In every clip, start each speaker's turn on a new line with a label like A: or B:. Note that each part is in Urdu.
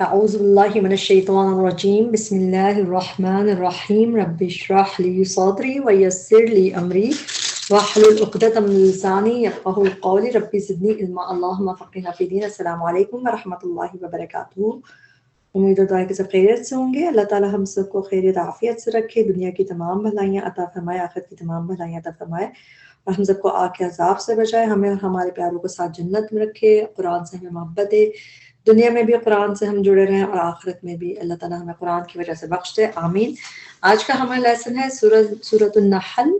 A: اعوذ باللہ من الشیطان الرجیم بسم اللہ الرحمن الرحیم رب اشرح لی صدری ویسر لی امری واحلل عقدۃ من لسانی یفقهوا قولی رب زدنی علما اللہم فقہنا فی الدین۔ السلام علیکم ورحمۃ اللہ وبرکاتہ۔ امید و دعا کہ سب خیریت سے ہوں گے۔ اللہ تعالی ہم سب کو خیریت عافیت سے رکھے، دنیا کی تمام بھلائیاں عطا فرمائے، آخرت کی تمام بھلائیاں عطا فرمائے، اور ہم سب کو آگ کے عذاب سے بچائے، ہمیں اور ہمارے پیاروں کو ساتھ جنت میں رکھے، قرآن سے ہمیں محبت دے، دنیا میں بھی قرآن سے ہم جڑے رہیں اور آخرت میں بھی اللہ تعالیٰ ہمیں قرآن کی وجہ سے بخش دے، آمین۔ آج کا ہمارا لیسن ہے سورۃ النحل،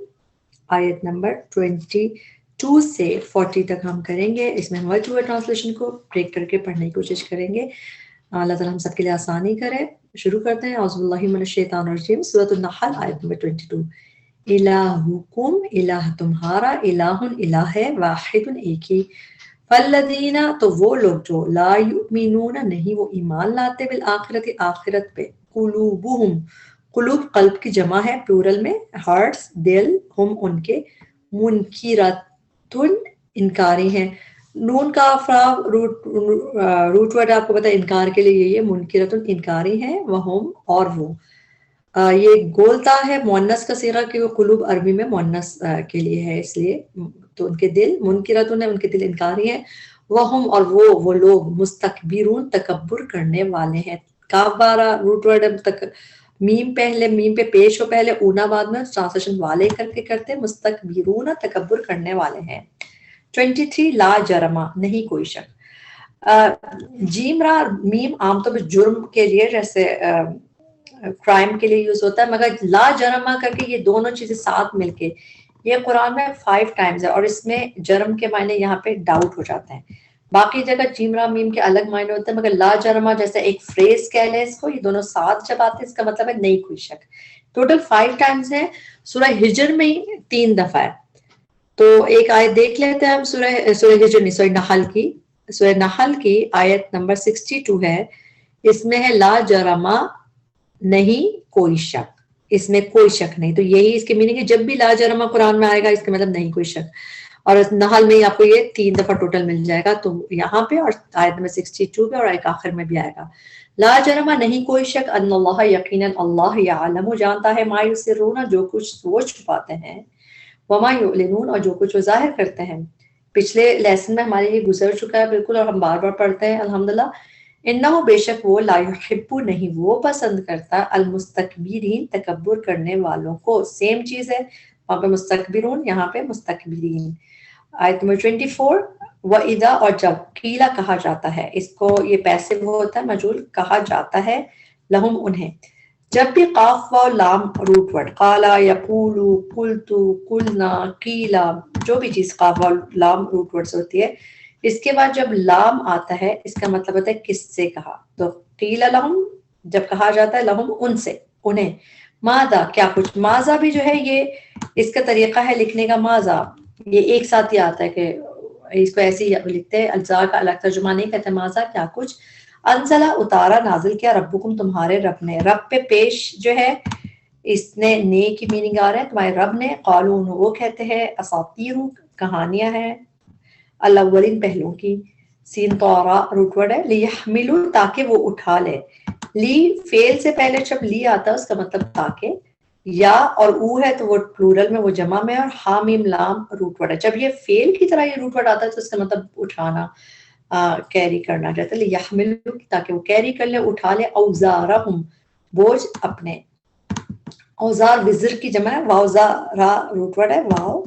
A: آیت نمبر 22 سے 40 تک ہم کریں گے۔ اس میں ہم ورڈ ٹو ورڈ ٹرانسلیشن کو بریک کر کے پڑھنے کی کوشش کریں گے۔ اللہ تعالیٰ ہم سب کے لیے آسانی کرے۔ شروع کرتے ہیں۔ اعوذ باللہ من الشیطان الرجیم، سورۃ النحل آیت نمبر 22۔ الہکم، الہ تمہارا، الہ الہ ہے، واحد ایک ہی، فالذین تو وہ لوگ جو لا یؤمنون نہیں وہ ایمان لاتے، بالآخرت آخرت پہ، قلوبہم قلوب قلب کی جمع ہے پلورل میں، ہارٹس دل، ہم ان کے، منکراتن انکاری ہیں۔ نون کا روٹ ورڈ آپ کو پتا ہے انکار کے لیے یہی ہے، منکراتن انکاری ہیں، وہم اور وہ۔ یہ گولتا ہے مؤنث کا صیغہ کہ وہ قلوب عربی میں مؤنث کے لیے ہے، اس لیے تو ان کے دل منکراتن ہے، ان کے دل انکاری ہیں، وہم اور وہ لوگ مستکبرون تکبر کرنے والے ہیں۔ کاف بارہ روٹ ورڈ تک، میم پہلے، میم پہ پیش ہو پہلے، اونا بعد میں، ٹرانسلیشن والے کر کے کرتے، مستکبرون تکبر کرنے والے ہیں۔ 23 لا جرما نہیں کوئی شک۔ جیم را میم عام طور پہ جرم کے لیے، جیسے کرائم کے لیے یوز ہوتا ہے، مگر لا جرما کر کے یہ دونوں چیزیں ساتھ مل کے یہ قرآن میں 5 ٹائمز ہے، اور اس میں جرم کے معنی یہاں پہ ڈاؤٹ ہو جاتے ہیں۔ باقی جگہ جیم را میم کے الگ معنی ہوتے ہیں، مگر لا جرما جیسے ایک فریز کہہ لیں اس کو، یہ دونوں ساتھ جب آتے ہیں اس کا مطلب ہے نہیں کوئی شک۔ ٹوٹل 5 ٹائمز ہیں، سورہ ہجر میں ہی 3 دفعہ ہے۔ تو ایک آیت دیکھ لیتے ہیں ہم، سورہ ہجر نہیں، سورہ نحل کی آیت نمبر 62 ہے، اس میں ہے لا جرما نہیں کوئی شک، اس میں کوئی شک نہیں، تو یہی اس کی میننگ ہے، جب بھی لا جرما قرآن میں آئے گا اس کا مطلب نہیں کوئی شک، اور نحل میں آپ کو یہ 3 دفعہ ٹوٹل مل جائے گا، تو یہاں پہ اور آیت نمبر 62 پہ اور ایک آخر میں بھی آئے گا۔ لا جرما نہیں کوئی شک، ان اللہ یقیناً اللہ یعلم جانتا ہے، ما یسرون جو کچھ وہ چھپاتے ہیں، وما یعلنون اور جو کچھ وہ ظاہر کرتے ہیں۔ پچھلے لیسن میں ہمارے یہ گزر چکا ہے بالکل، اور ہم بار بار پڑھتے ہیں الحمدللہ۔ انہو بے شک وہ، لا یحب نہیں وہ پسند کرتا، المستکبرین تکبر کرنے والوں کو، سیم چیز ہے، وہاں پہ مستکبرون، یہاں پہ مستکبرین۔ آیت نمبر 24 وَإِذَا اور جب، قیلا کہا جاتا ہے، اس کو یہ پیسو ہوتا ہے، مجہول کہا جاتا ہے، لہم انہیں، جب بھی قاف و لام روٹ ورڈ، قالا یقولو قلتو قلنا قیلا، جو بھی چیز قاف و لام روٹ ورڈ سے ہوتی ہے، اس کے بعد جب لام آتا ہے اس کا مطلب ہوتا ہے کس سے کہا، تو قیل لہم جب کہا جاتا ہے، لہم ان سے، انہیں، ماذا کیا کچھ، ماذا بھی جو ہے یہ اس کا طریقہ ہے لکھنے کا، ماذا یہ ایک ساتھ ہی آتا ہے کہ اس کو ایسے ہی لکھتے ہیں، اجزاء کا الگ ترجمہ نہیں کہتے، ماذا کیا کچھ، انزلہ اتارا نازل کیا، ربکم تمہارے رب نے، رب پہ پیش جو ہے اس نے نے کی میننگ آ رہا ہے، تمہارے رب نے، قالون وہ کہتے ہیں، اساطیر کہانیاں ہیں، الاولین پہلوں کی، سین طورا روٹ ورڈ ہے، لیحملوا تاکہ وہ اٹھا لے، لی فعل سے پہلے جب لی آتا ہے اس کا مطلب تاکہ، یا اور او ہے تو وہ پلورل میں وہ جمع میں، اور حامیم لام روٹ ورڈ ہے، جب یہ فعل کی طرح یہ روٹ ورڈ آتا ہے تو اس کا مطلب اٹھانا، کیری کرنا جاتا ہے، لیحملوا تاکہ وہ کیری کر لے، اٹھا لے، اوزارہم بوجھ اپنے، اوزار وزر کی جمع ہے، واؤ را روٹ ورڈ ہے، واؤ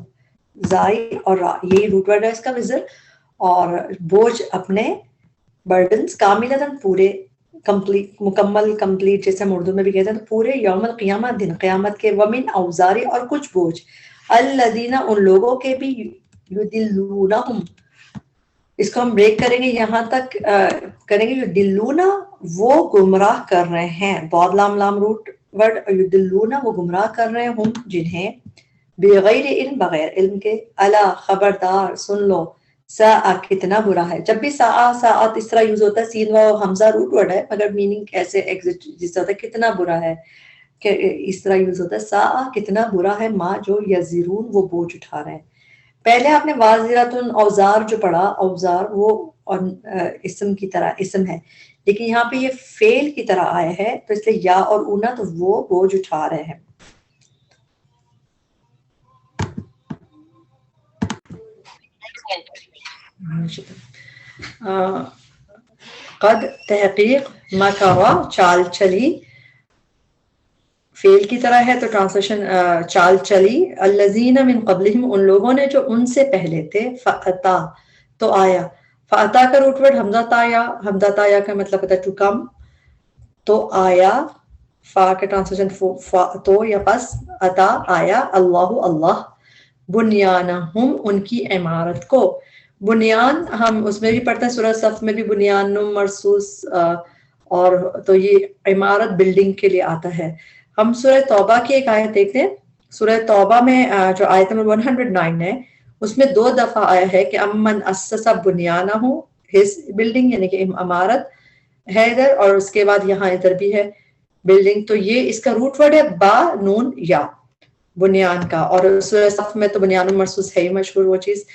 A: زائی اور را یہی روٹ ورڈ ہے اس کا وزر، اور بوجھ اپنے، برڈنز کاملتاً پورے، کمپلیٹ مکمل، کمپلیٹ جیسے ہم اردو میں بھی کہتے ہیں، تو پورے، یوم القیامہ دن قیامت کے، ومن اوزاری اور کچھ بوجھ، الذین ان لوگوں کے بھی، یدلونہم اس کو ہم بریک کریں گے، یہاں تک کریں گے، یدلونا وہ گمراہ کر رہے ہیں، ضاد لام لام روٹ ورڈ، یدلونا وہ گمراہ کر رہے ہیں، ہم جنہیں، بغیر علم بغیر علم کے، الا خبردار سن لو، ساء کتنا برا ہے، جب بھی ساعت اس طرح یوز ہوتا ہے، سین و حمزہ روٹ ورڈ ہے مگر میننگ ایسے ایگزٹ جس طرح کتنا برا ہے، کہ اس طرح یوز ہوتا ہے، ساء کتنا برا ہے، ما جو یزرون وہ بوجھ اٹھا رہے ہیں۔ پہلے آپ نے واضراتن اوزار جو پڑھا، اوزار وہ اور اسم کی طرح اسم ہے، لیکن یہاں پہ یہ فعل کی طرح آیا ہے تو اس لیے یا اور اونا تو وہ بوجھ اٹھا رہے ہیں. قد تحقیق، مکرا چال چلی، فعل کی طرح ہے تو ٹرانسلیشن چال چلی، الذین من قبلہم ان لوگوں نے جو ان سے پہلے تھے، فاتا تو آیا، فاتا کا روٹ ورڈ حمزہ تایا، حمزہ تایا کا مطلب ہوتا ہے ٹو کم، تو آیا، فا کا ٹرانسلیشن تو یا پس، اتا آیا، اللہ اللہ، بنیانہم ان کی عمارت کو. بنیان ہم اس میں بھی پڑھتے ہیں، سورہ صف میں بھی بنیان مرصوص، اور تو یہ عمارت بلڈنگ کے لیے آتا ہے. ہم سورہ توبہ کی ایک آیت دیکھتے ہیں. سورہ توبہ میں جو آیت نمبر 109 ہے اس میں 2 دفعہ آیا ہے کہ امن اسس بنیانہ، ہز بلڈنگ یعنی کہ عمارت ہے ادھر، اور اس کے بعد یہاں ادھر بھی ہے بلڈنگ. تو یہ اس کا روٹ ورڈ ہے با نون یا، بنیان کا. اور سورہ صف میں تو بنیان مرصوص ہے ہی مشہور وہ چیز.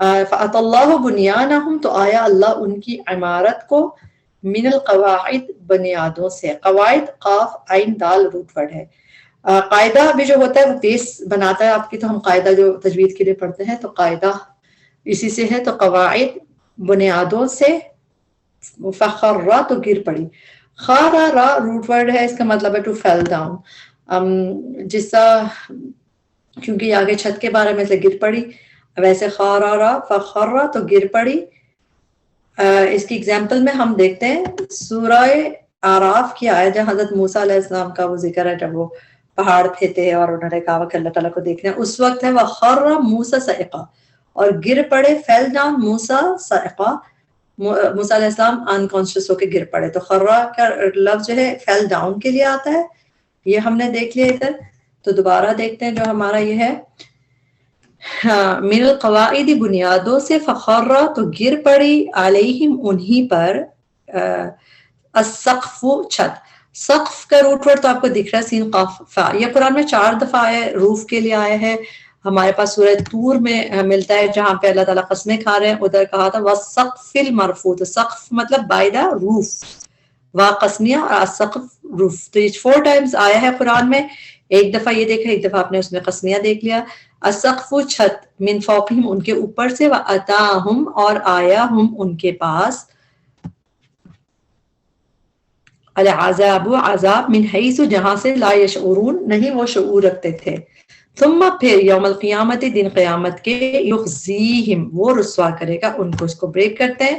A: فَأَتَى اللَّهُ بُنْيَانَهُمْ تو آیا اللہ ان کی عمارت کو، من القواعد بنیادوں سے. قواعد قاف عین دال روٹ ورڈ ہے. قاعدہ بھی جو ہوتا ہے وہ بیس بناتا ہے آپ کی، تو ہم قاعدہ جو تجوید کے لیے پڑھتے ہیں تو قاعدہ اسی سے ہے. تو قواعد بنیادوں سے، فخرہ تو گر پڑی. خارا را روٹ ورڈ ہے، اس کا مطلب ہے ٹو فیل ڈاؤن. جس طرح کیونکہ یہ آگے چھت کے بارے میں سے گر پڑی، ویسے خارا را فخرہ تو گر پڑی. اس کی اگزامپل میں ہم دیکھتے ہیں سورہ اعراف کی آیت جہاں حضرت موسیٰ علیہ السلام کا وہ ذکر ہے، جب وہ پہاڑ پہ تھے اور انہوں نے کہا کہ اللہ تعالیٰ کو دیکھنا ہے. اس وقت ہے وَخَرَّ مُوسَىٰ صَعِقًا، اور گر پڑے فیل ڈاؤن موسیٰ صَعِقًا، موسیٰ علیہ السلام انکانشیس ہو کے گر پڑے. تو خرہ کا لفظ جو ہے فیل ڈاؤن کے لیے آتا ہے، یہ ہم نے دیکھ لیا ادھر. تو دوبارہ دیکھتے ہیں جو ہمارا یہ ہے من القواعد بنیادوں سے، فخرہ تو گر پڑی، علیہم انہی پر، السقف چھت. سقف کا روٹ ورڈ تو آپ کو دکھ رہا ہے سین قاف فا. یہ قرآن میں 4 دفعہ آیا ہے، روف کے لیے آیا ہے. ہمارے پاس سورہ طور میں ملتا ہے جہاں پہ اللہ تعالیٰ قسمیں کھا رہے ہیں، ادھر کہا تھا وَالسَّقْفِ الْمَرْفُوعِ. سقف مطلب بائی دا روف، وا قسمیہ اور السقف روف. تو یہ 4 ٹائمز آیا ہے قرآن میں. ایک دفعہ یہ دیکھا، ایک دفعہ آپ نے اس میں قسمیہ دیکھ لیا. السقف چھت، من فوقہم ان کے اوپر سے، وَأَتَاهُمْ اور آیا ہم ان کے پاس، العذاب عذاب، من حیث جہاں سے، لا یشعرون نہیں وہ شعور رکھتے تھے. ثم پھر یوم القیامت دن قیامت کے، یخزیہم وہ رسوا کرے گا ان کو. اس کو بریک کرتے ہیں،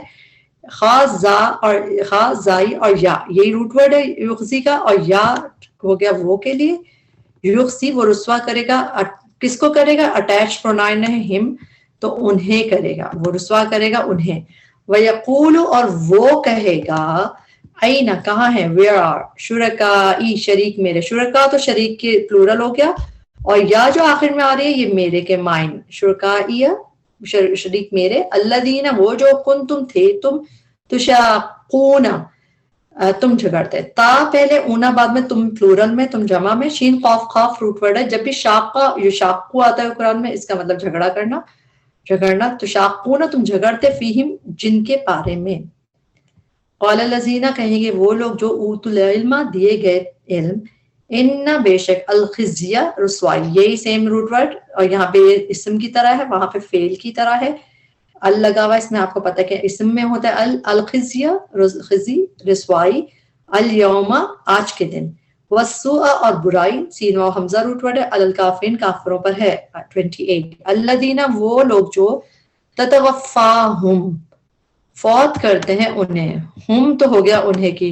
A: خاص زا اور خاص زائی اور یا، یہی روٹ ورڈ ہے یخزی کا، اور یا ہو گیا وہ کے لیے. یخزی وہ رسوا کرے گا، کس کو کرے گا؟ اٹیچ پرونائن ہے ہم، تو انہیں کرے گا، وہ رسوا کرے گا انہیں. وَيَقُولُ اور وہ کہے گا، این کہاں ہے، ویئر آر شرکائی شریک میرے. شرکا تو شریک کے پلورل ہو گیا، اور یا جو آخر میں آ رہی ہے یہ میرے کے مائن، شرکائی شریک میرے، الذین وہ جو کنتم تھے تم، تشاقون تم جھگڑتے. تا پہلے، اونا بعد میں، تم پلورل میں، تم جمع میں. شین قاف خاف روٹ ورڈ ہے. جب بھی شاقہ یشاقو آتا ہے قرآن میں، اس کا مطلب جھگڑا کرنا، جھگڑنا. تشاقون تم جھگڑتے، فیہم جن کے بارے میں. قال الذین کہیں گے وہ لوگ جو اوتوا العلم دیے گئے علم، ان بے شک، الخزی رسوائی، یہی سیم روٹ ورڈ، اور یہاں پہ اسم کی طرح ہے، وہاں پہ فعل کی طرح ہے. ال لگا ہوا، اس میں آپ کو پتہ ہے کہ اسم میں ہوتا ہے الخزی خزی رسوائی، الیوم آج کے دن، والسوء اور برائی، سین و حمزہ روٹ ورڈ ہے، الکافرین کافروں پر ہے. 28 الذین وہ لوگ جو، تتوفاہم فوت کرتے ہیں انہیں، ہم تو ہو گیا انہیں کی،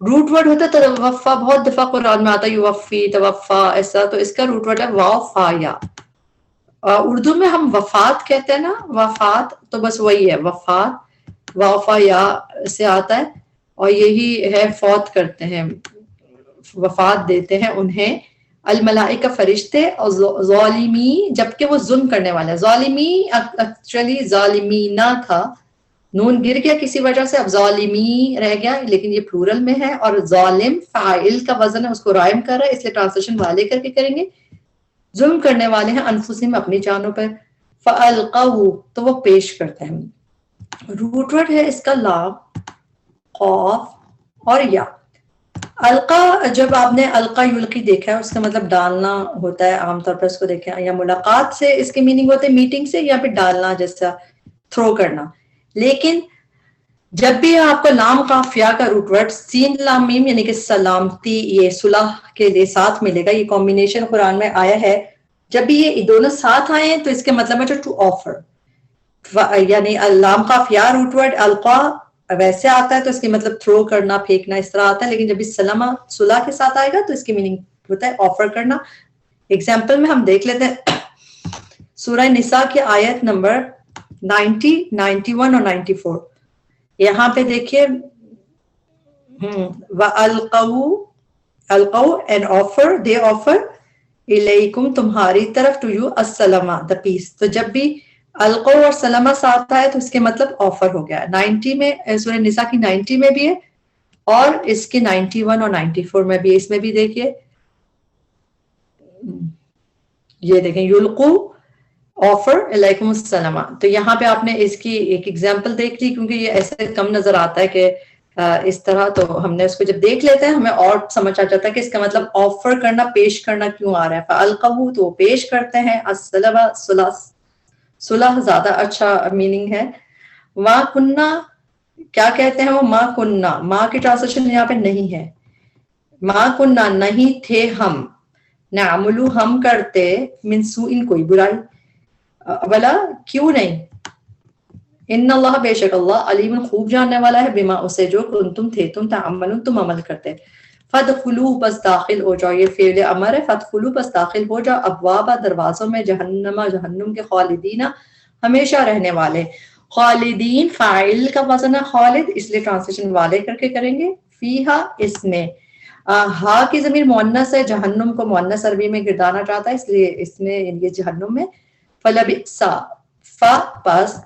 A: روٹ ورڈ ہوتا ہے توفا، بہت دفعہ قرآن میں آتا ہے یوفی توفا ایسا. تو اس کا روٹ ورڈ ہے واو فا یا. اردو میں ہم وفات کہتے ہیں نا، وفات، تو بس وہی ہے وفات، واو فا یا سے آتا ہے، اور یہی ہے فوت کرتے ہیں، وفات دیتے ہیں انہیں. الملائکہ فرشتے، اور ظالمی جبکہ وہ ظلم کرنے والے. ظالمی ایکچولی ظالمینہ تھا، نون گر گیا کسی وجہ سے، اب ظالمی رہ گیا، لیکن یہ پلورل میں ہے. اور ظالم فاعل کا وزن ہے، اس کو رائم کر رہا ہے، اس لیے ٹرانسلیشن والے کر کے کریں گے. ظلم کرنے والے ہیں انفسہم اپنی جانوں پر. فَأَلْقَوْا تو وہ پیش کرتے ہیں. روٹ ورڈ ہے اس کا لام، قاف اور یا۔ القا، جب آپ نے القا یلقی دیکھا ہے اس کا مطلب ڈالنا ہوتا ہے، عام طور پر اس کو دیکھیں، یا ملاقات سے اس کے میننگ ہوتے ہیں میٹنگ سے، یا پھر ڈالنا جیسا تھرو کرنا۔ لیکن جب بھی آپ کو لام قاف یا کا روٹ ورڈ سین لام میم یعنی کہ سلامتی، یہ صلح کے لیے ساتھ ملے گا، یہ کمبینیشن قرآن میں آیا ہے، جب بھی یہ دونوں ساتھ آئے ہیں تو اس کے مطلب ہے ٹو آفر، یعنی لام قاف یا روٹ ورڈ القا ویسے آتا ہے تو اس کی مطلب تھرو کرنا، پھینکنا اس طرح آتا ہے، لیکن جب بھی سلامہ صلح کے ساتھ آئے گا تو اس کی میننگ ہوتا ہے آفر کرنا۔ ایگزامپل میں ہم دیکھ لیتے ہیں سورہ نساء کی آیت نمبر 90، 91 اور 94۔ یہاں پہ دیکھیے وَأَلْقَوْا and offer، they offer إِلَيْكُمْ تمہاری طرف، to you السلامہ the peace۔ تو جب بھی القو اور سلمہ ساتھ آئے تو اس کے مطلب آفر ہو گیا۔ 90 میں سورہ نساء کی 90 میں بھی ہے اور اس کی 91 اور 94 میں بھی ہے۔ اس میں بھی دیکھیے، یہ دیکھیں یلقو آفر علیکم السلام۔ تو یہاں پہ آپ نے اس کی ایک ایگزامپل دیکھ لی، کیونکہ یہ ایسے کم نظر آتا ہے کہ اس طرح، تو ہم نے اس کو جب دیکھ لیتے ہیں ہمیں اور سمجھ آ جاتا ہے کہ اس کا مطلب آفر کرنا، پیش کرنا کیوں آ رہا ہے۔ فَأَلْقَوْا تو وہ پیش کرتے ہیں، السلام صلح زیادہ اچھا میننگ ہے۔ ماں کننا کیا کہتے ہیں وہ، ماں کننا، ماں کی ٹرانسلیشن یہاں پہ نہیں ہے، ماں کننا نہیں تھے ہم، نعملو ہم کرتے، من سوء کوئی برائی، بلا کیوں نہیں، ان اللہ بے شک اللہ علیم خوب جاننے والا ہے، بما اسے جو کنتم تھے تم تعملون تم عمل کرتے۔ فادخلوا بس داخل ہو جاؤ، یہ فعل امر ہے، فادخلوا بس داخل ہو جاؤ، ابواب دروازوں میں، جہنم جہنم کے، خالدین ہمیشہ رہنے والے۔ خالدین فاعل کا وزن ہے خالد، اس لیے ٹرانسلیشن والے کر کے کریں گے، فیہا اس میں، ہا کی ضمیر مؤنث ہے، جہنم کو مؤنث عربی میں گردانا چاہتا ہے اس لیے اس میں یہ جہنم میں، فلبئسا فا پس،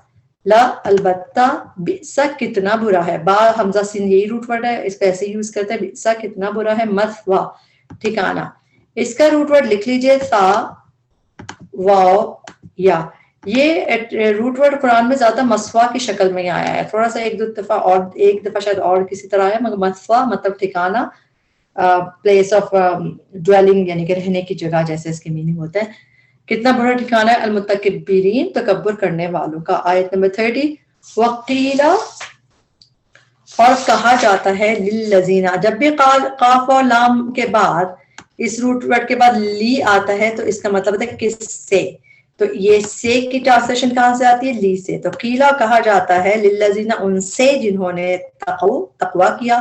A: لا البتہ، بئسا کتنا برا ہے، با حمزہ سین یہی روٹ ورڈ ہے، اس کو ایسے یوز کرتے ہیں، بئسا کتنا برا ہے، مثوا ٹھکانہ۔ اس کا روٹ ورڈ لکھ لیجئے سا واو یا، یہ روٹ ورڈ قرآن میں زیادہ مسوا کی شکل میں آیا ہے، تھوڑا سا ایک دو دفعہ اور، ایک دفعہ شاید اور کسی طرح آیا، مگر مسوا مطلب ٹھکانہ، پلیس آف ڈویلنگ یعنی کہ رہنے کی جگہ جیسے اس کے میننگ ہوتا ہے۔ کتنا بڑا ٹھکانہ ہے، المتکبرین تکبر کرنے والوں کا۔ آیت نمبر 30، وقیلا اور کہا جاتا ہے، للذین، جب بھی قاف اور لام کے بعد اس روٹ ورڈ کے بعد لی آتا ہے تو اس کا مطلب ہے کس سے، تو یہ سے کی ٹرانسلیشن کہاں سے آتی ہے، لی سے، تو قیلا کہا جاتا ہے، للذین ان سے جنہوں نے تقوی کیا،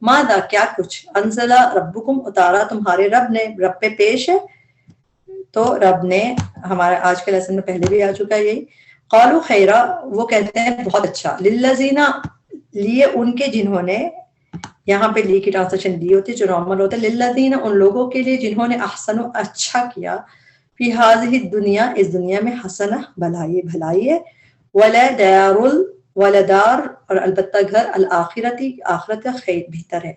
A: ماذا کیا کچھ، انزل ربکم اتارا تمہارے رب نے، رب پہ پیش ہے تو رب نے، ہمارے آج کے لیسن میں پہلے بھی آ چکا ہے یہی، قالوا خیرا وہ کہتے ہیں بہت اچھا، للذین لیے ان کے جنہوں نے، یہاں پہ لی کی ٹرانسلیشن لی ہوتی ہے جو نارمل ہوتا ہے، للذین ان لوگوں کے لیے جنہوں نے احسنوا اچھا کیا، فی ہذہ الدنیا اس دنیا میں، حسنہ بھلائی ہے، ولدار اور البتہ گھر، الآخرتی آخرت کا خیر بہتر ہے،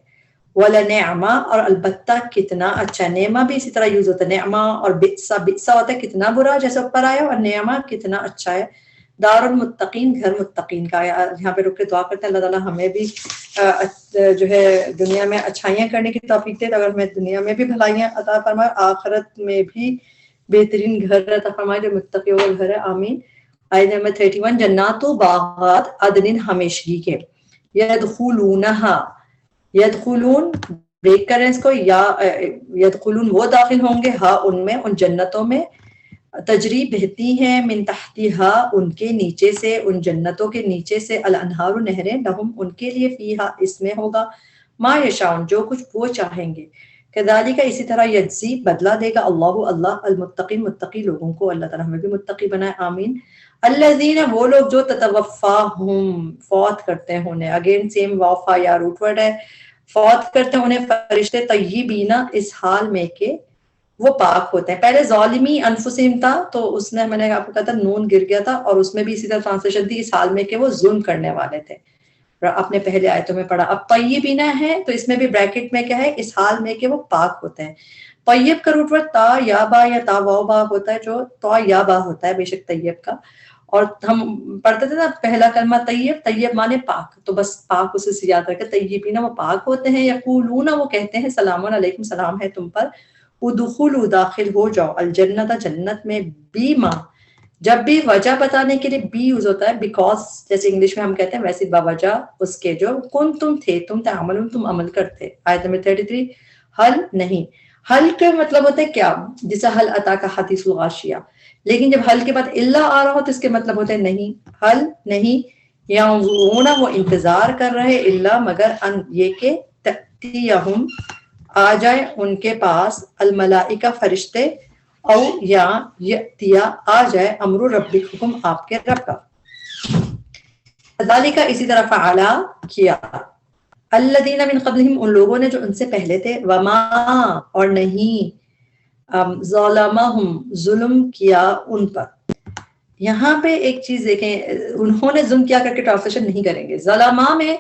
A: وَلَنِعْمَا اور البتہ کتنا اچھا، نعمہ بھی اسی طرح یوز ہوتا ہے، نعمہ اور بئسا، بئسا ہوتا ہے کتنا برا جیسے اوپر آیا، اور نعمہ کتنا اچھا ہے، دار المتقین گھر متقین کا۔ یہاں پہ رک کے دعا کرتے ہیں اللہ تعالیٰ ہمیں بھی جو ہے دنیا میں اچھائیاں کرنے کی توفیق دے، اگر ہمیں دنیا میں بھی بھلائیاں عطا فرمائے، آخرت میں بھی بہترین گھر عطا فرمائے جو متقیوں کا گھر ہے، آمین۔ آیت نمبر 31، جنات و باغات عدن ہمیشگی کے، یدخلونہا یدخلون بریک کریں اس کو، یا یدخلون وہ داخل ہوں گے، ہاں ان میں، ان جنتوں میں، تجری بہتی ہیں، من تحتہا ان کے نیچے سے، ان جنتوں کے نیچے سے، الانہار نہریں، لہم ان کے لیے، فیہا اس میں ہوگا، ما یشاؤن جو کچھ وہ چاہیں گے، کذالک اسی طرح، یجزی بدلہ دے گا، اللہ المتقین متقی لوگوں کو، اللہ تعالیٰ ہمیں بھی متقی بنائے، آمین۔ الذین وہ لوگ جو تتوفاہم فوت کرتے ہیں انہیں، اگین سیم وافا یا روٹ ورڈ ہے، فوت کرتے ہیں انہیں فرشتے، طیبین اس حال میں کہ وہ پاک ہوتے ہیں۔ پہلے ظالمی انفسہم تھا تو اس میں نے آپ کو کہا تھا نون گر گیا تھا، اور اس میں بھی اسی طرح ٹرانسلیشن تھی، اس حال میں کہ وہ ظلم کرنے والے تھے، اپنے پہلے آیتوں میں پڑھا۔ اب طیبین ہے تو اس میں بھی بریکٹ میں کیا ہے، اس حال میں کہ وہ پاک ہوتے ہیں۔ طیب کا روٹ ورڈ تا یا با یا تا واو با ہوتا ہے، جو تا یا با ہوتا ہے بے شک طیب کا، اور ہم پڑھتے تھے نا پہلا کلمہ طیب، طیب مانے پاک، تو بس پاک اسے سے یاد رکھے، طیبین وہ پاک ہوتے ہیں، یقولون وہ کہتے ہیں سلام علیکم، سلام ہے تم پر، ادخلوا داخل ہو جاؤ، الجنت جنت میں، بیما جب بھی وجہ بتانے کے لیے بی یوز ہوتا ہے، بیکاز جیسے انگلش میں ہم کہتے ہیں ویسے باوجہ اس کے جو کن تم تھے، تم تعملون تم عمل کرتے. آیت نمبر 33 حل نہیں، حل کا مطلب ہوتا ہے کیا، جیسے حل عطا کا حدیث الغاشیہ، لیکن جب حل کے بعد اللہ آ رہا ہو تو اس کے مطلب ہوتے ہیں نہیں، حل نہیں، ینظرون وہ انتظار کر رہے، اللہ مگر ان یہ کہ تأتیہم آ جائے ان کے پاس، الملائکہ فرشتے، او یا یاتیا آ جائے، امر ربک حکم آپ کے رب کا. ذالک اسی طرح فعلا کیا، الذین من قبلہم ان لوگوں نے جو ان سے پہلے تھے، وما اور نہیں، ظلمہم ظلم کیا ان پر. یہاں پہ ایک چیز دیکھیں، انہوں نے ظلم کیا کر کے ٹرانسلیشن نہیں کریں گے. ظلمہ میں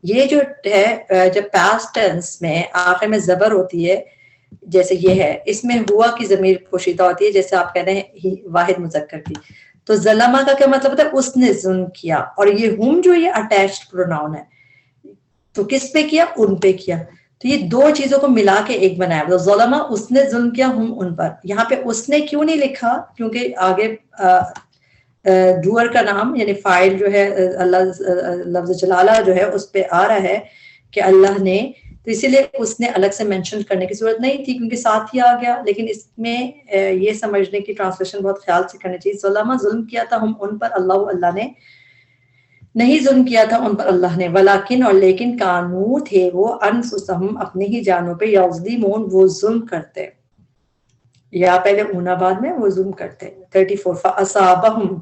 A: یہ جو ہے جب پاسٹ ٹینس میں آخر میں زبر ہوتی ہے جیسے یہ ہے، اس میں ہوا کی ضمیر پوشیدہ ہوتی ہے، جیسے آپ کہتے ہیں واحد مذکر کی. تو ظلمہ کا کیا مطلب ہوتا ہے، اس نے ظلم کیا، اور یہ ہم جو یہ اٹیچڈ پروناؤن ہے، تو کس پہ کیا، ان پہ کیا. تو یہ دو چیزوں کو ملا کے ایک بنایا، تو ظلمہ اس نے ظلم کیا، ہم ان پر. یہاں پہ اس نے کیوں نہیں لکھا، کیونکہ آگے ڈوئر کا نام یعنی فاعل جو ہے اللہ لفظ جلالہ جو ہے اس پہ آ رہا ہے کہ اللہ نے، تو اسی لیے اس نے الگ سے مینشن کرنے کی ضرورت نہیں تھی کیونکہ ساتھ ہی آ گیا. لیکن اس میں یہ سمجھنے کی ٹرانسلیشن بہت خیال سے کرنی چاہیے. ظلمہ ظلم کیا تھا، ہم ان پر، اللہ نے نہیں ظلم کیا تھا ان پر اللہ نے، ولیکن اور لیکن، کانو تھے وہ، انفسہم اپنے ہی جانوں پہ، یظلمون وہ ظلم کرتے، یا پہلے اونا بعد میں وہ ظلم کرتے. 34 فاصابہم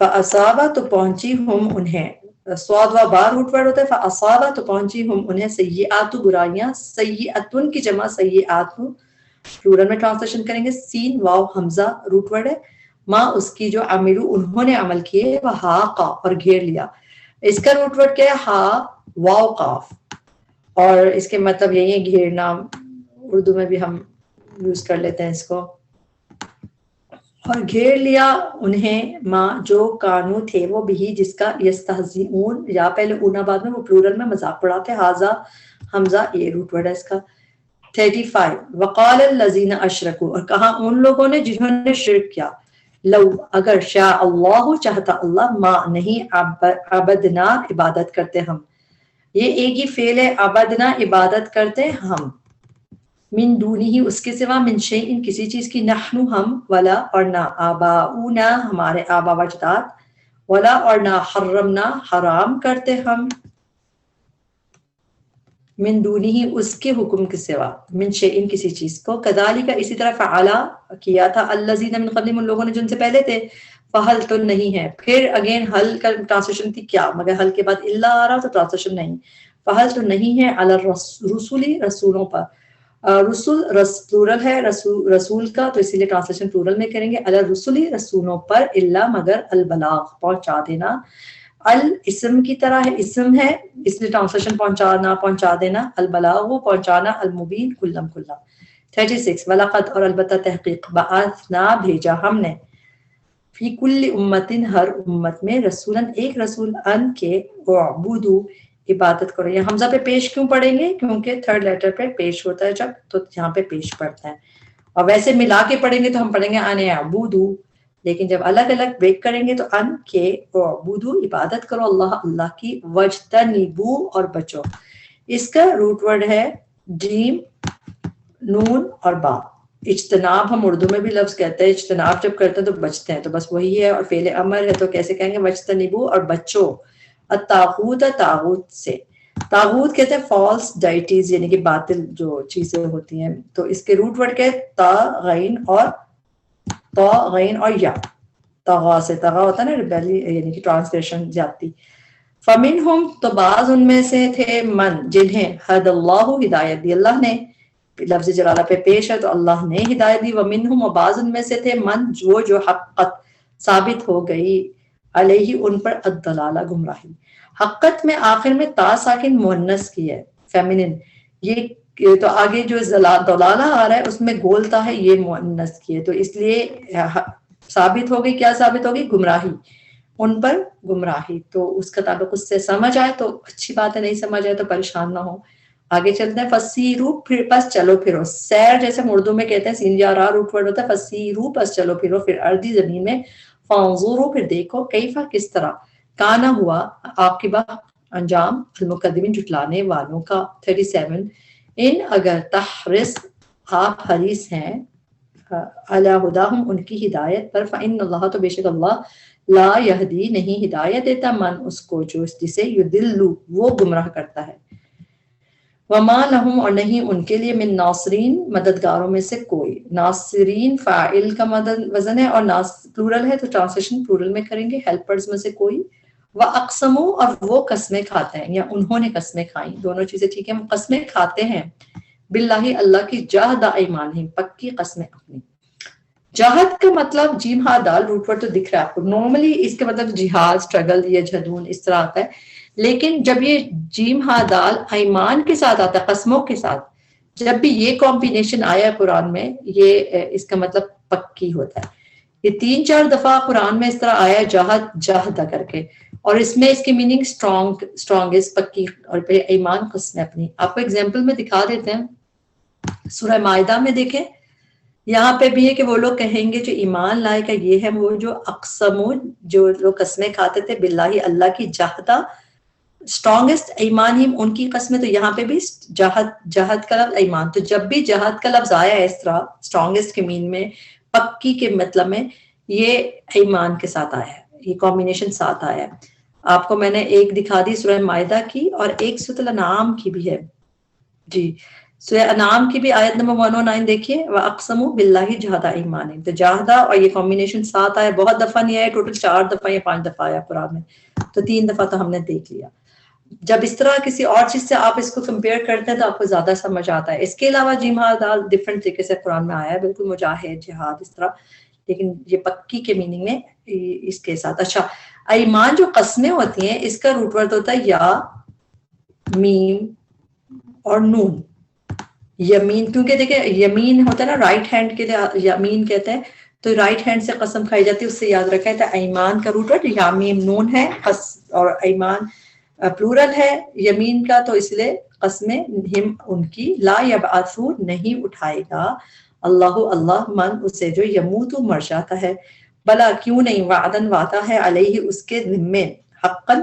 A: فاصابہ تو پہنچی ہم انہیں، سواد و بار روٹ ورڈ ہوتا ہے، فاصابہ تو پہنچی ہم انہیں، سیئات برائیاں، سیئاتن کی جمع سیئات پلورل میں ٹرانسلیشن کریں گے، سین واو حمزہ روٹ ورڈ ہے، ماں اس کی جو عملو انہوں نے عمل کیے، وہ ہاقا اور گھیر لیا. اس کا روٹ ورڈ کیا ہے، ہا واو قاف، اور اس کے مطلب یہی ہے گھیرنا، اردو میں بھی ہم یوز کر لیتے ہیں اس کو. اور گھیر لیا انہیں، ماں جو کانو تھے وہ بھی جس کا، یستہزئون یا پہلے اونا بعد میں وہ پلورل میں مذاق اڑاتے، ہاذا حمزہ یہ روٹ ورڈ ہے اس کا. 35 وقال الذین اشرکوا اور کہا ان لوگوں نے جنہوں نے شرک کیا، لو اگر شاء اللہ چاہتا اللہ، ما نہیں، عبدنا عبادت کرتے ہم، یہ ایک ہی فعل ہے، عبدنا عبادت کرتے ہم، من دونی ہی اس کے سوا، من شیئن کسی چیز کی، نحنو ہم، ولا اور نہ، آباؤنا ہمارے آبا و اجداد، ولا اور نہ، حرمنا حرام کرتے ہم، من دونی ہی اس کے حکم کے سوا، من شیئن کسی چیز کو. کذالک اسی طرح فعلا کیا تھا، الذین من قبلہم ان لوگوں نے جن سے پہلے تھے. فحل تو نہیں ہے، پھر اگین حل کا ٹرانسلیشن تھی کیا، مگر حل کے بعد اللہ آ رہا تو ٹرانسلیشن نہیں. فحل تو نہیں ہے، علی الرسول رسولوں پر، رسول پلورل ہے رسول کا، تو اسی لیے ٹرانسلیشن پلورل میں کریں گے، علی الرسول رسولوں پر، الا مگر، البلاغ پہنچا دینا. الاسم کی طرح ہے، اسم ہے اس لیے ٹرانسلیشن پہنچانا پہنچا دینا، البلاغ پہنچانا، المبین کلم کلا. 36 وَلَقَدْ اور البتہ تحقیق، بعثنا بھیجا ہم نے، فی کل امتن ہر امت میں، رسولن ایک رسول، ان کے اعبدوا عبادت کرو. یہ حمزہ پہ پیش کیوں پڑھیں گے، کیونکہ تھرڈ لیٹر پہ پیش ہوتا ہے جب، تو یہاں پہ پیش پڑتا ہے. اور ویسے ملا کے پڑھیں گے تو ہم پڑھیں گے ان اعبدوا، لیکن جب الگ الگ بریک کریں گے تو ان کے اعبدوا عبادت کرو اللہ اللہ کی، وجتنبوا اور بچو. اس کا روٹ ورڈ ہے جیم نون اور با. اجتناب ہم اردو میں بھی لفظ کہتے ہیں، اجتناب جب کرتے ہیں تو بچتے ہیں، تو بس وہی ہے. اور فعل امر ہے تو کیسے کہیں گے، وجتنبوا اور بچو، الطاغوت طاغوت سے. طاغوت کہتے ہیں فالس ڈائٹیز یعنی کہ باطل جو چیزیں ہوتی ہیں. تو اس کے روٹ ورڈ کے تا غین اور یا، طغا سے، طغا ہوتا ہے نا ریبیلی یعنی کہ ٹرانسلیشن جاتی. فمنہم تو بعض ان میں سے تھے، من جنہیں، ہد اللہ ہدایت دی اللہ نے، لفظ جلالہ پہ پیش ہے تو اللہ نے ہدایت دی. ومنہم اور بعض ان میں سے تھے، من جو حقت ثابت ہو گئی، علیہ ان پر، الضلالہ گمراہی. حقت میں آخر میں تا ساکن مؤنث کی ہے، فیمینن. یہ تو آگے جو دلالہ آ رہا ہے اس میں گولتا ہے، یہ مؤنث کی ہے، تو اس لیے ثابت ہو گئی، کیا ثابت ہوگی، گمراہی. ان پر گمراہی. تو اس کا تعلق اس سے سمجھ آئے تو اچھی بات ہے، نہیں سمجھ آئے تو پریشان نہ ہو. آگے چلتے ہیں. فسیرو پھر پس چلو پھرو. سیر جیسے ہم اردو میں کہتے ہیں سین یا را روٹ ورڈ ہوتا ہے. فسیرو پس چلو پھرو پھر ارضی زمین میں. فانظرو پھر دیکھو. کیفا کس طرح. کانا ہوا عاقبہ انجام المقدمین جھٹلانے والوں کا. 37 ان اگر تحرس آپ حریص ہیں علی ہداہم ان کی ہدایت پر. فإن اللہ تو بے شک اللہ لا یہدی نہیں ہدایت دیتا من اس کو جو جسے یدل وہ گمراہ کرتا ہے. وما لہم اور نہیں ان کے لیے من ناصرین مددگاروں میں سے کوئی. ناصرین فاعل کا وزن ہے اور پلورل ہے تو ٹرانسلیشن پلورل میں کریں گے. ہیلپرز میں سے کوئی. وَأَقْسَمُوا اور وہ قسمیں کھاتے ہیں یا انہوں نے قسمیں کھائیں. دونوں چیزیں ٹھیک ہے. ہم قسمیں کھاتے ہیں باللہ اللہ کی جہد ایمانہم پکی قسمیں اپنی. جہد کا مطلب جیم ہا دال روٹ ورڈ تو دکھ رہا ہے آپ کو. نارملی اس کے مطلب جہاد اسٹرگل یا جھدون اس طرح آتا ہے. لیکن جب یہ جیم ہا دال ایمان کے ساتھ آتا ہے قسموں کے ساتھ جب بھی یہ کمبینیشن آیا ہے قرآن میں یہ اس کا مطلب پکی ہوتا ہے. یہ 3-4 دفعہ قرآن میں اس طرح آیا جہد جہد کر کے اور اس میں اس کی میننگ اسٹرانگسٹ پکی اور پھر ایمان قسمیں اپنی. آپ کو ایگزامپل میں دکھا دیتے ہیں. سورہ مائدہ میں دیکھیں یہاں پہ بھی ہے کہ وہ لوگ کہیں گے جو ایمان لائے کا یہ ہے وہ جو اقسموں جو لوگ قسمیں کھاتے تھے باللہ اللہ کی جہدہ اسٹرانگسٹ ایمان ہی ان کی قسمیں. تو یہاں پہ بھی جہد کا لفظ ایمان. تو جب بھی جہد کا لفظ آیا ہے اس طرح اسٹرانگسٹ کے مین میں پکی کے مطلب میں یہ ایمان کے ساتھ آیا ہے. یہ کمبینیشن ساتھ آیا ہے. آپ کو میں نے ایک دکھا دی سورہ مائدہ کی اور ایک سورۃ الانعام کی بھی ہے. جی سورہ انعام کی بھی آیت نمبر 109 دیکھیے. وَأَقْسَمُوا بِاللَّهِ جَهْدَ أَيْمَانِهِمْ. تو جہدہ اور یہ کمبینیشن ساتھ آیا. بہت دفعہ نہیں آیا. ٹوٹل 4 دفعہ یا 5 دفعہ آیا قرآن میں. تو 3 دفعہ تو ہم نے دیکھ لیا. جب اس طرح کسی اور چیز سے آپ اس کو کمپیئر کرتے ہیں تو آپ کو زیادہ سمجھ آتا ہے. اس کے علاوہ جہاد ڈفرینٹ طریقے سے قرآن میں آیا ہے بالکل مجاہد جہاد اس طرح. لیکن یہ پکی کے میننگ میں اس کے ساتھ. اچھا ایمان جو قسمیں ہوتی ہیں اس کا روٹ ورڈ ہوتا ہے یا میم اور نون. یمین کیونکہ دیکھیں یمین ہوتا ہے نا رائٹ ہینڈ کے لیے یمین کہتے ہیں تو رائٹ ہینڈ سے قسم کھائی جاتی ہے اس سے یاد رکھا ہے. تو ایمان کا روٹ ورڈ یا میم نون ہے اور ایمان پلورل ہے یمین کا تو اس لیے قسمیں ہم ان کی. لا یبعثو نہیں اٹھائے گا اللہ اللہ من اسے جو یموت مر جاتا ہے. بلا کیوں نہیں وعدن وعدہ ہے علیہ اس کے ذمے حقا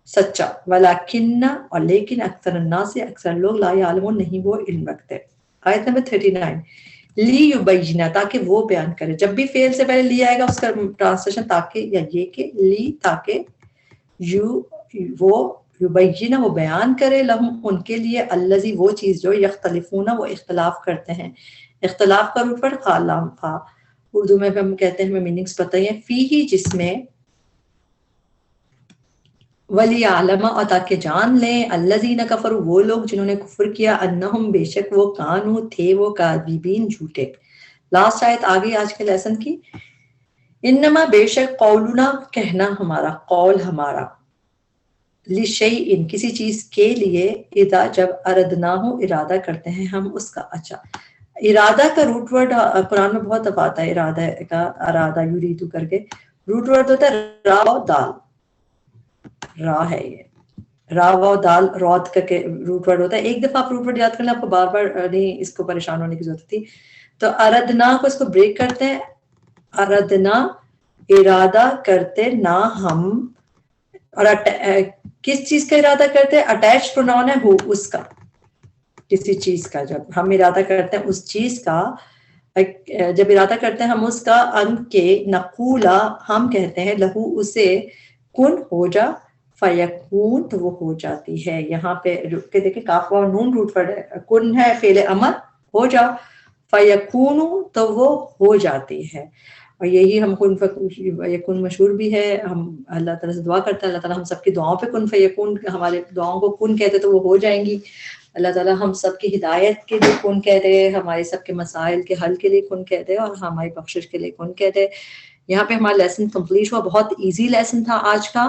A: سچا. ولیکن اور لیکن اکثر الناس اکثر لوگ لا یعلمون نہیں وہ علم رکھتے. آیت نمبر 39 لی یبینہ تاکہ وہ بیان کرے. جب بھی فعل سے پہلے لی آئے گا اس کا ٹرانسلیشن تاکہ یا یہ کہ لی تاکہ وہ یبینہ وہ بیان کرے لہم ان کے لیے الذی وہ چیز جو یختلفون وہ اختلاف کرتے ہیں. اختلاف کا روٹ ورڈ خالام فا اردو میں ہم کہتے ہیں ہمیں میننگز پتہ ہی ہیں. فی ہی جس میں ولی عالمہ اور تاکہ جان لیں الذین کفروا وہ لوگ جنہوں نے کفر کیا انہم بے شک وہ کانو تھے وہ کاذبین جھوٹے. لاسٹ آیت آگئی آج کے لیسن کی. انما بے شک قولنا کہنا ہمارا قول ہمارا لشیء کسی چیز کے لیے اذا جب اردناہ ارادہ کرتے ہیں ہم اس کا. اچھا ارادہ کا روٹ ورڈ قرآن میں بہت دفعہ آتا ہے. ارادہ کا ارادہ یریدو کر کے روٹ ورڈ ہوتا ہے را و دال. را ہے یہ را و دال رود کا روٹ ورڈ ہوتا ہے. ایک دفعہ آپ روٹ ورڈ یاد کرنا آپ کو بار بار نہیں اس کو پریشان ہونے کی ضرورت تھی. تو اردنا کو اس کو بریک کرتے ہیں. اردنا ارادہ کرتے نہ ہم اور کس چیز کا ارادہ کرتے ہیں. اٹیچ پروناؤن ہے ہو اس کا کسی چیز کا. جب ہم ارادہ کرتے ہیں اس چیز کا جب ارادہ کرتے ہیں ہم اس کا ان کے نقولا ہم کہتے ہیں لہو اسے کن ہو جا فیکون تو وہ ہو جاتی ہے. یہاں پہ رک کے دیکھیں کاف اور نون روٹ ورڈ ہے. کن ہے فعل امر ہو جا فیکون تو وہ ہو جاتی ہے. اور یہی ہم کن فیکون مشہور بھی ہے. ہم اللہ تعالیٰ سے دعا کرتے ہیں اللہ تعالیٰ ہم سب کی دعاؤں پہ کن فیکون ہمارے دعاؤں کو کن کہتے تو وہ ہو جائیں گی. اللہ تعالیٰ ہم سب کی ہدایت کے لیے کن کہہ دے ہمارے سب کے مسائل کے حل کے لیے کن کہہ دے اور ہماری بخشش کے لیے کن کہہ دے. یہاں پہ ہمارا لیسن کمپلیٹ ہوا. بہت ایزی لیسن تھا آج کا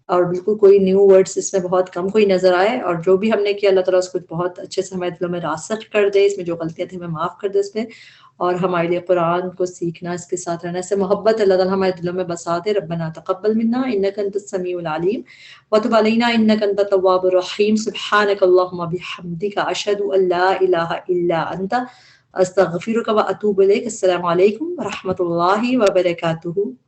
A: اور بالکل کوئی نیو ورڈز اس میں بہت کم کوئی نظر آئے. اور جو بھی ہم نے کیا اللہ تعالیٰ اس کو بہت اچھے سے ہمارے دلوں میں راسخ کر دے. اس میں جو غلطیاں تھیں ہمیں معاف کر دے اس میں. اور ہمارے لیے قرآن کو سیکھنا، اس کے ساتھ رہنا، اس سے محبت اللہ تعالیٰ ہمارے دلوں میں بسا دے۔ ربنا تقبل منا انک انت السمیع العلیم وتب علینا انک انت التواب الرحیم، سبحانک اللہم بحمدک، اشہد ان لا الہ الا انت، استغفرک و اتوب الیک۔ السلام علیکم ورحمۃ اللہ وبرکاتہ۔